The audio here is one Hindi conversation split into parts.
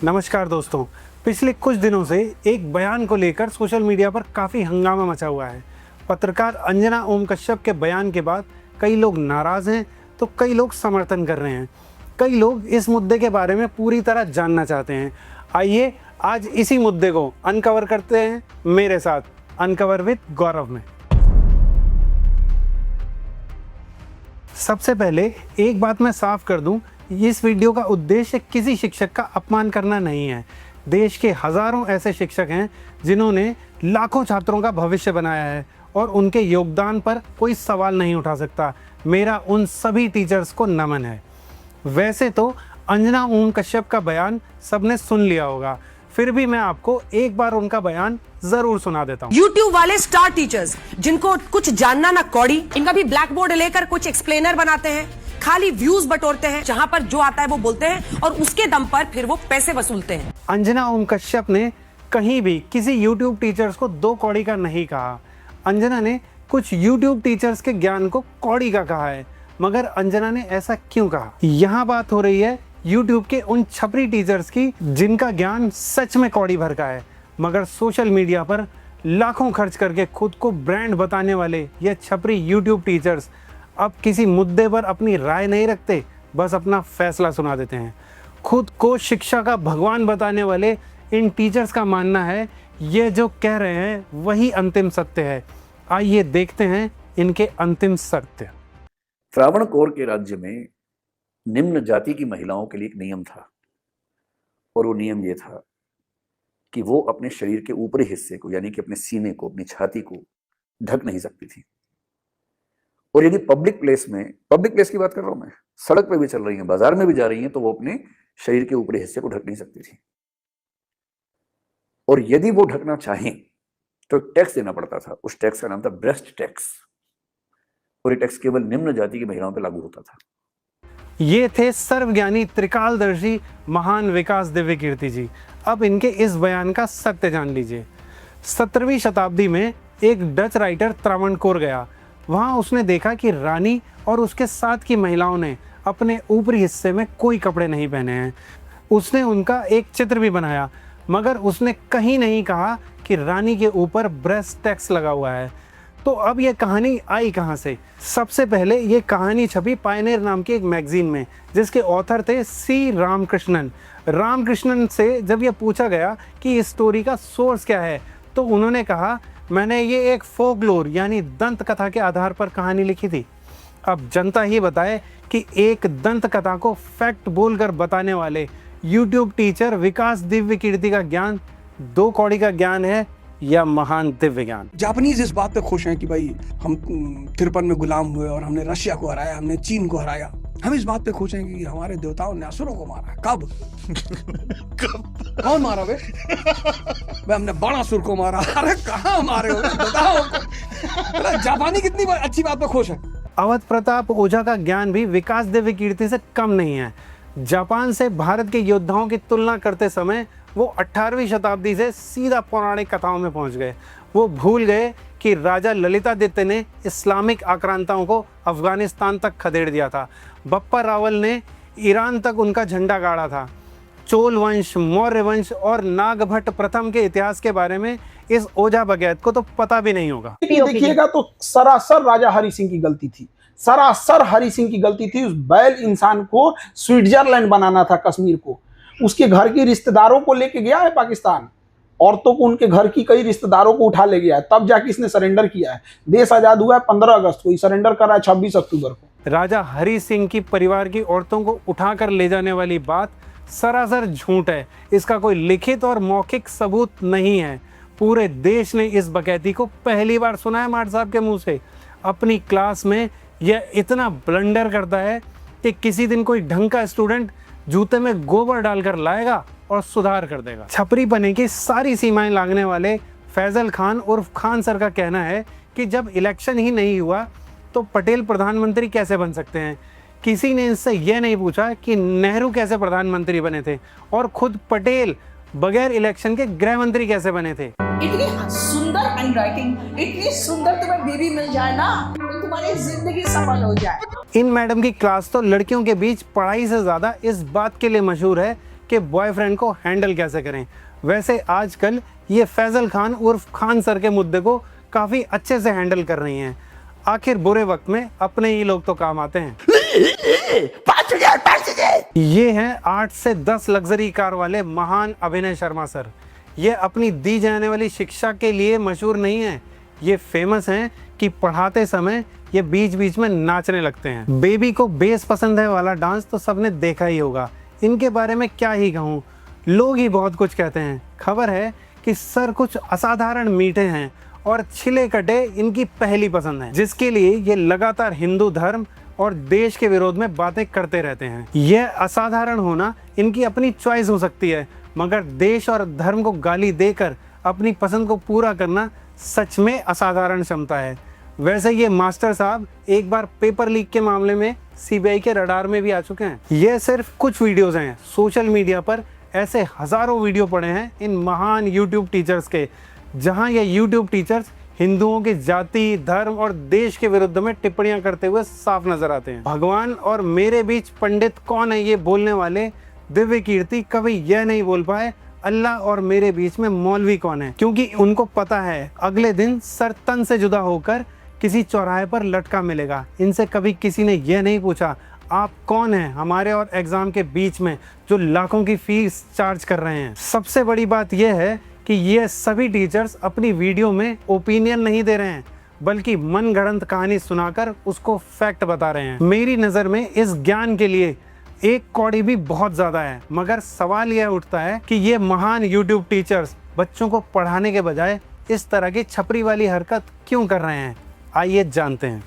नमस्कार दोस्तों, पिछले कुछ दिनों से एक बयान को लेकर सोशल मीडिया पर काफ़ी हंगामा मचा हुआ है। पत्रकार अंजना ओम कश्यप के बयान के बाद कई लोग नाराज़ हैं तो कई लोग समर्थन कर रहे हैं। कई लोग इस मुद्दे के बारे में पूरी तरह जानना चाहते हैं। आइए आज इसी मुद्दे को अनकवर करते हैं मेरे साथ अनकवर विद गौरव में। सबसे पहले एक बात मैं साफ कर दूं, इस वीडियो का उद्देश्य किसी शिक्षक का अपमान करना नहीं है। देश के हज़ारों ऐसे शिक्षक हैं जिन्होंने लाखों छात्रों का भविष्य बनाया है और उनके योगदान पर कोई सवाल नहीं उठा सकता। मेरा उन सभी टीचर्स को नमन है। वैसे तो अंजना ओम कश्यप का बयान सबने सुन लिया होगा, फिर भी मैं आपको एक बार उनका बयान जरूर सुना देता हूँ। YouTube वाले स्टार टीचर्स जिनको कुछ जानना ना कौड़ी, इनका भी ब्लैक बोर्ड लेकर कुछ एक्सप्लेनर बनाते हैं, खाली व्यूज बटोरते हैं, जहां पर जो आता है वो बोलते हैं और उसके दम पर फिर वो पैसे वसूलते हैं। अंजना ओम कश्यप ने कहीं भी किसी YouTube टीचर्स को दो कौड़ी का नहीं कहा। अंजना ने कुछ YouTube टीचर्स के ज्ञान को कौड़ी का कहा है, मगर अंजना ने ऐसा क्यों कहा? यहाँ बात हो रही है YouTube के उन छपरी टीचर्स की जिनका ज्ञान सच में कौड़ी भर का है, मगर सोशल मीडिया पर लाखों खर्च करके खुद को ब्रांड बताने वाले ये छपरी YouTube टीचर्स अब किसी मुद्दे पर अपनी राय नहीं रखते, बस अपना फैसला सुना देते हैं। खुद को शिक्षा का भगवान बताने वाले इन टीचर्स का मानना है ये जो कह रहे हैं वही अंतिम सत्य है। आइए देखते हैं इनके अंतिम सत्य। त्रावणकोर के राज्य में निम्न जाति की महिलाओं के लिए एक नियम था और वो नियम ये था कि वो अपने शरीर के ऊपरी हिस्से को यानी कि अपने सीने को, अपनी छाती को ढक नहीं सकती थी। और यदि पब्लिक प्लेस की बात कर रहा हूं मैं, सड़क पे भी चल रही हैं, बाजार में भी जा रही हैं, तो वो अपने शरीर के ऊपरी हिस्से को ढक नहीं सकती थी। और यदि वो ढकना चाहें तो टैक्स देना पड़ता था। उस टैक्स का नाम था ब्रेस्ट टैक्स, और ये टैक्स केवल निम्न जाति की महिलाओं पर लागू होता था। ये थे सर्वज्ञानी त्रिकालदर्शी महान विकास दिव्य कीर्ति जी। अब इनके इस बयान का सत्य जान लीजिए। 17वीं शताब्दी में एक डच राइटर त्रावणकोर गया। वहाँ उसने देखा कि रानी और उसके साथ की महिलाओं ने अपने ऊपरी हिस्से में कोई कपड़े नहीं पहने हैं। उसने उनका एक चित्र भी बनाया, मगर उसने कहीं नहीं कहा कि रानी के ऊपर ब्रेस्ट टैक्स लगा हुआ है। तो अब ये कहानी आई कहाँ से? सबसे पहले ये कहानी छपी पायनियर नाम की एक मैगजीन में, जिसके ऑथर थे सी रामकृष्णन। रामकृष्णन से जब ये पूछा गया कि इस स्टोरी का सोर्स क्या है, तो उन्होंने कहा मैंने ये एक फोकलोर यानी दंत कथा के आधार पर कहानी लिखी थी। अब जनता ही बताए कि एक दंत कथा को फैक्ट बोलकर बताने वाले YouTube टीचर विकास दिव्य कीर्ति का ज्ञान दो कौड़ी का ज्ञान है या महान दिव्य ज्ञान। जापानीज इस बात पे खुश हैं कि भाई हम 53 में गुलाम हुए और हमने रशिया को हराया, हमने चीन को हराया। हम इस बात पे खुश हैं कि हमारे देवताओं ने असुरों को मारा। कब? कौन मारा बे? हमने बाणासुर को मारा। अरे कहाँ मारे हो बताओ। जापानी कितनी अच्छी बात पे खुश है। अवध प्रताप ओझा का ज्ञान भी विकास दिव्य कीर्ति से कम नहीं है। जापान से भारत के योद्धाओं की तुलना करते समय वो 18वीं शताब्दी से सीधा पौराणिक कथाओं में पहुंच गए। वो भूल गए कि राजा ललितादित्य ने इस्लामिक आक्रांताओं को अफगानिस्तान तक खदेड़ दिया था। बप्पा रावल ने ईरान तक उनका झंडा गाड़ा था। चोल वंश, मौर्य वंश और नागभट्ट प्रथम के इतिहास के बारे में इस ओझा बगैत को तो पता भी नहीं होगा। देखिएगा तो सरासर राजा हरि सिंह की गलती थी। सरासर हरि सिंह की गलती थी। उस बैल इंसान को स्विट्जरलैंड बनाना था, कश्मीर को। उसके घर के रिश्तेदारों को लेके गया है पाकिस्तान। औरतों को, उनके घर की कई रिश्तेदारों को उठा ले गया है, तब जाके इसने सरेंडर किया है। देश आजाद हुआ है 15 अगस्त को, सरेंडर करा है 26 अक्टूबर को। राजा हरि सिंह की परिवार की औरतों को उठाकर ले जाने वाली बात सरासर झूठ है। इसका कोई लिखित और मौखिक सबूत नहीं है। पूरे देश ने इस बकैती को पहली बार सुना है मार साहब के मुंह से। अपनी क्लास में यह इतना ब्लंडर करता है कि किसी दिन कोई ढंग का स्टूडेंट जूते में गोबर डालकर लाएगा और सुधार कर देगा। छपरी पने की सारी सीमाएं लांघने वाले फैजल खान उर्फ खान सर का कहना है कि जब इलेक्शन ही नहीं हुआ तो पटेल प्रधानमंत्री कैसे बन सकते हैं। किसी ने इनसे यह नहीं पूछा कि नेहरू कैसे प्रधानमंत्री बने थे और खुद पटेल बगैर इलेक्शन के गृह मंत्री कैसे बने थे। इतनी सुंदर हैंडराइटिंग, इतनी सुंदर तुम्हें बीवी मिल जाए ना, तुम्हारी जिंदगी सफल हो जाए। इन मैडम की क्लास तो लड़कियों के बीच पढ़ाई से ज़्यादा इस बात के लिए मशहूर है कि बॉयफ्रेंड को हैंडल कैसे करें। वैसे आजकल ये फैजल खान उर्फ खान सर के मुद्दे को काफ़ी अच्छे से हैंडल कर रही हैं। आखिर बुरे वक्त में अपने ही लोग तो काम आते हैं। ये हैं 8 से 10 लग्जरी कार वाले महान अभिनय शर्मा सर। ये अपनी दी जाने वाली शिक्षा के लिए मशहूर नहीं है, ये फेमस हैं कि पढ़ाते समय ये बीच बीच में नाचने लगते हैं। बेबी को बेस पसंद है वाला डांस तो सबने देखा ही होगा। इनके बारे में क्या ही कहूँ, लोग ही बहुत कुछ कहते हैं। खबर है कि सर कुछ असाधारण मीठे हैं और छिले कटे इनकी पहली पसंद है, जिसके लिए ये लगातार हिंदू धर्म और देश के विरोध में बातें करते रहते हैं। यह असाधारण होना इनकी अपनी चॉइस हो सकती है, मगर देश और धर्म को गाली देकर अपनी पसंद को पूरा करना सच में असाधारण क्षमता है। वैसे ये मास्टर साहब एक बार पेपर लीक के मामले में सीबीआई के रडार में भी आ चुके हैं। ये सिर्फ कुछ वीडियोस हैं, सोशल मीडिया पर ऐसे हजारों वीडियो पड़े हैं इन महान यूट्यूब टीचर्स के, जहां ये यूट्यूब टीचर्स हिंदुओं की जाति, धर्म और देश के विरुद्ध में टिप्पणियां करते हुए साफ नजर आते हैं। भगवान और मेरे बीच पंडित कौन है ये बोलने वाले दिव्य कीर्ति कभी यह नहीं बोल पाए अल्लाह और मेरे बीच में मौलवी कौन है, क्योंकि उनको पता है अगले दिन सर तन से जुदा होकर किसी चौराहे पर लटका मिलेगा। इनसे कभी किसी ने यह नहीं पूछा आप कौन हैं हमारे और एग्जाम के बीच में जो लाखों की फीस चार्ज कर रहे हैं। सबसे बड़ी बात यह है कि ये सभी टीचर्स अपनी वीडियो में ओपिनियन नहीं दे रहे हैं, बल्कि मनगढ़ंत कहानी सुनाकर उसको फैक्ट बता रहे हैं। मेरी नज़र में इस ज्ञान के लिए एक कौड़ी भी बहुत ज़्यादा है, मगर सवाल यह उठता है कि ये महान यूट्यूब टीचर्स बच्चों को पढ़ाने के बजाय इस तरह की छपरी वाली हरकत क्यों कर रहे हैं। आइए जानते हैं।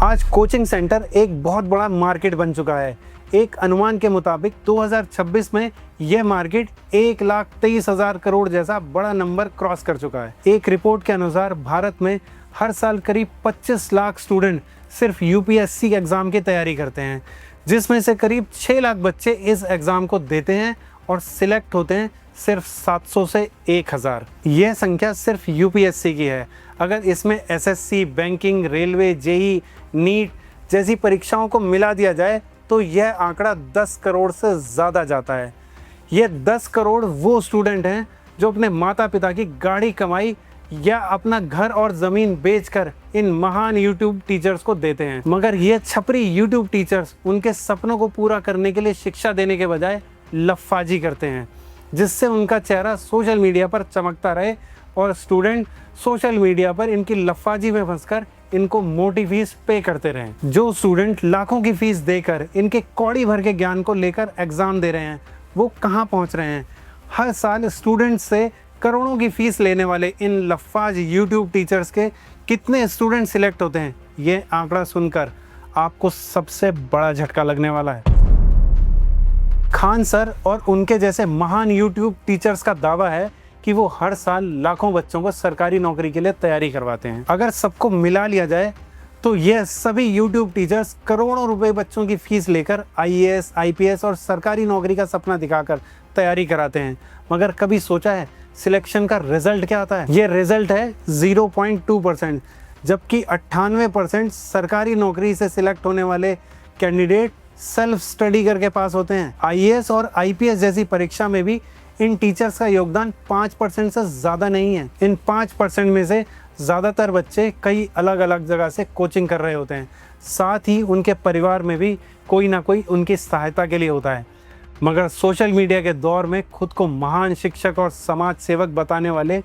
आज कोचिंग सेंटर एक बहुत बड़ा मार्केट बन चुका है। एक अनुमान के मुताबिक 2026 में यह मार्केट 1,23,000 करोड़ जैसा बड़ा नंबर क्रॉस कर चुका है। एक रिपोर्ट के अनुसार भारत में हर साल करीब 25 लाख स्टूडेंट सिर्फ यूपीएससी एग्जाम की तैयारी करते हैं, जिसमें से करीब 6 लाख बच्चे इस एग्जाम को देते हैं और सिलेक्ट होते हैं सिर्फ 700 से 1000। यह संख्या सिर्फ यूपीएससी की है। अगर इसमें SSC, banking, railway, JE, NEET जैसी परीक्षाओं को मिला दिया जाए तो यह आंकड़ा 10 करोड़ से ज़्यादा जाता है। यह 10 करोड़ वो स्टूडेंट हैं जो अपने माता पिता की गाढ़ी कमाई या अपना घर और ज़मीन बेचकर इन महान यूट्यूब टीचर्स को देते हैं। मगर ये छपरी यूट्यूब टीचर्स उनके सपनों को पूरा करने के लिए शिक्षा देने के बजाय लफाजी करते हैं, जिससे उनका चेहरा सोशल मीडिया पर चमकता रहे और स्टूडेंट सोशल मीडिया पर इनकी लफाजी में फंसकर इनको मोटी फीस पे करते रहें। जो स्टूडेंट लाखों की फीस देकर इनके कौड़ी भर के ज्ञान को लेकर एग्जाम दे रहे हैं, वो कहाँ पहुँच रहे हैं। हर साल स्टूडेंट से करोड़ों की फीस लेने वाले इन लफाज यूट्यूब टीचर्स के कितने स्टूडेंट सिलेक्ट होते हैं, ये आंकड़ा सुनकर आपको सबसे बड़ा झटका लगने वाला है। खान सर और उनके जैसे महान यूट्यूब टीचर्स का दावा है कि वो हर साल लाखों बच्चों को सरकारी नौकरी के लिए तैयारी करवाते हैं। अगर सबको मिला लिया जाए तो यह सभी यूट्यूब टीचर्स करोड़ों रुपए बच्चों की फीस लेकर आईएएस, आईपीएस और सरकारी नौकरी का सपना दिखाकर तैयारी कराते हैं। मगर कभी सोचा है सिलेक्शन का रिजल्ट क्या आता है? ये रिजल्ट है 0.2%, जबकि 98% सरकारी नौकरी से सिलेक्ट होने वाले कैंडिडेट सेल्फ स्टडी करके पास होते हैं। आईएएस और आईपीएस जैसी परीक्षा में भी इन टीचर्स का योगदान 5% से ज़्यादा नहीं है। इन 5% में से ज़्यादातर बच्चे कई अलग अलग जगह से कोचिंग कर रहे होते हैं। साथ ही उनके परिवार में भी कोई ना कोई उनकी सहायता के लिए होता है। मगर सोशल मीडिया के दौर में खुद को महान शिक्षक और समाज सेवक बताने वाले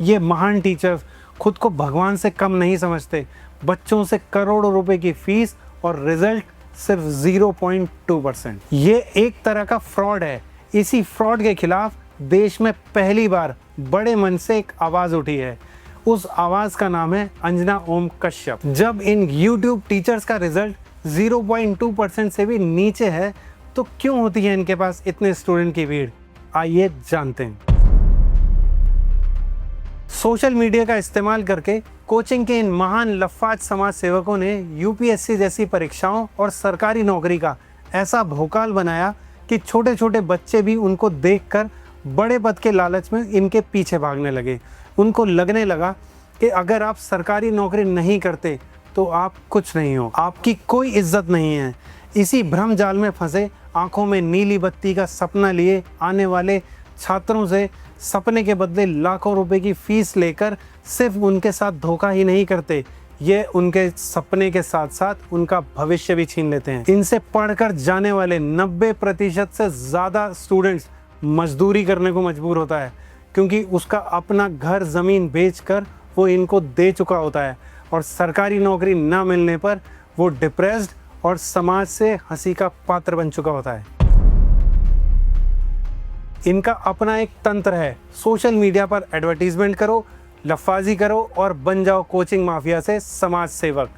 ये महान टीचर्स खुद को भगवान से कम नहीं समझते। बच्चों से करोड़ों रुपए की फीस और रिजल्ट सिर्फ 0.2%। ये एक तरह का फ्रॉड है। इसी फ्रॉड के खिलाफ देश में पहली बार बड़े मन से एक आवाज़ उठी है। उस आवाज़ का नाम है अंजना ओम कश्यप। जब इन यूट्यूब टीचर्स का रिजल्ट 0.2% से भी नीचे है तो क्यों होती है इनके पास इतने स्टूडेंट की भीड़? आइए जानते हैं। सोशल मीडिया का इस्तेमाल करके कोचिंग के इन महान लफाज समाज सेवकों ने यूपीएससी जैसी परीक्षाओं और सरकारी नौकरी का ऐसा भोकाल बनाया कि छोटे छोटे बच्चे भी उनको देखकर बड़े पद के लालच में इनके पीछे भागने लगे। उनको लगने लगा कि अगर आप सरकारी नौकरी नहीं करते तो आप कुछ नहीं हो, आपकी कोई इज्जत नहीं है। इसी भ्रम जाल में फंसे आंखों में नीली बत्ती का सपना लिए आने वाले छात्रों से सपने के बदले लाखों रुपए की फीस लेकर सिर्फ उनके साथ धोखा ही नहीं करते, ये उनके सपने के साथ साथ उनका भविष्य भी छीन लेते हैं। इनसे पढ़कर जाने वाले 90% से ज़्यादा स्टूडेंट्स मजदूरी करने को मजबूर होता है, क्योंकि उसका अपना घर ज़मीन बेचकर वो इनको दे चुका होता है और सरकारी नौकरी ना मिलने पर वो डिप्रेस्ड और समाज से हंसी का पात्र बन चुका होता है। इनका अपना एक तंत्र है, सोशल मीडिया पर एडवर्टीजमेंट करो, लफाजी करो और बन जाओ कोचिंग माफिया से समाज सेवक।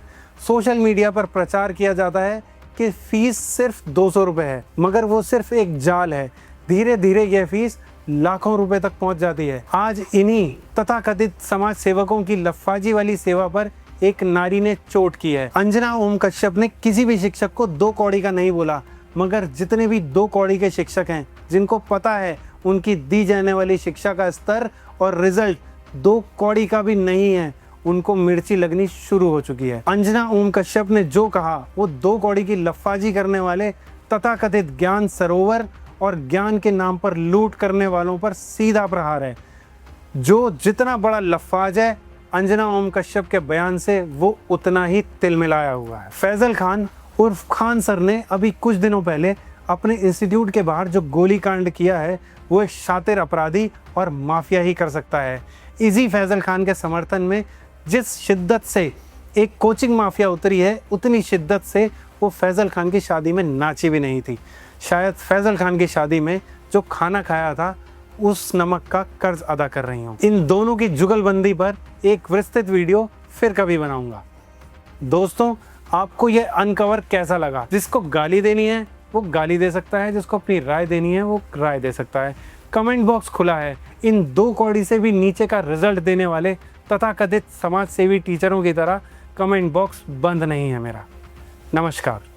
सोशल मीडिया पर प्रचार किया जाता है कि फीस सिर्फ 200 रुपये है, मगर वो सिर्फ एक जाल है। धीरे धीरे यह फीस लाखों रुपए तक पहुंच जाती है। आज इन्हीं तथाकथित समाज सेवकों की लफाजी वाली सेवा पर एक नारी ने चोट की है। अंजना ओम कश्यप ने किसी भी शिक्षक को 2 कौड़ी का नहीं बोला, मगर जितने भी 2 कौड़ी के शिक्षक हैं, जिनको पता है उनकी दी जाने वाली शिक्षा का स्तर और रिजल्ट 2 कौड़ी का भी नहीं है, उनको मिर्ची लगनी शुरू हो चुकी है। अंजना ओम कश्यप ने जो कहा वो 2 कौड़ी की लफाजी करने वाले तथाकथित ज्ञान सरोवर और ज्ञान के नाम पर लूट करने वालों पर सीधा प्रहार है। जो जितना बड़ा लफाज है, अंजना ओम कश्यप के बयान से वो उतना ही तिलमिलाया हुआ है। फैजल खान उर्फ खान सर ने अभी कुछ दिनों पहले अपने इंस्टीट्यूट के बाहर जो गोलीकांड किया है, वो एक शातिर अपराधी और माफिया ही कर सकता है। इसी फैजल खान के समर्थन में जिस शिद्दत से एक कोचिंग माफिया उतरी है, उतनी शिद्दत से वो फैजल खान की शादी में नाची भी नहीं थी। शायद फैजल खान की शादी में जो खाना खाया था, उस नमक का कर्ज अदा कर रही हूँ। इन दोनों की जुगलबंदी पर एक विस्तृत वीडियो फिर कभी बनाऊंगा। दोस्तों, आपको ये अनकवर कैसा लगा? जिसको गाली देनी है वो गाली दे सकता है, जिसको अपनी राय देनी है वो राय दे सकता है। कमेंट बॉक्स खुला है। इन 2 कौड़ी से भी नीचे का रिजल्ट देने वाले तथाकथित समाज सेवी टीचरों की तरह कमेंट बॉक्स बंद नहीं है मेरा। नमस्कार।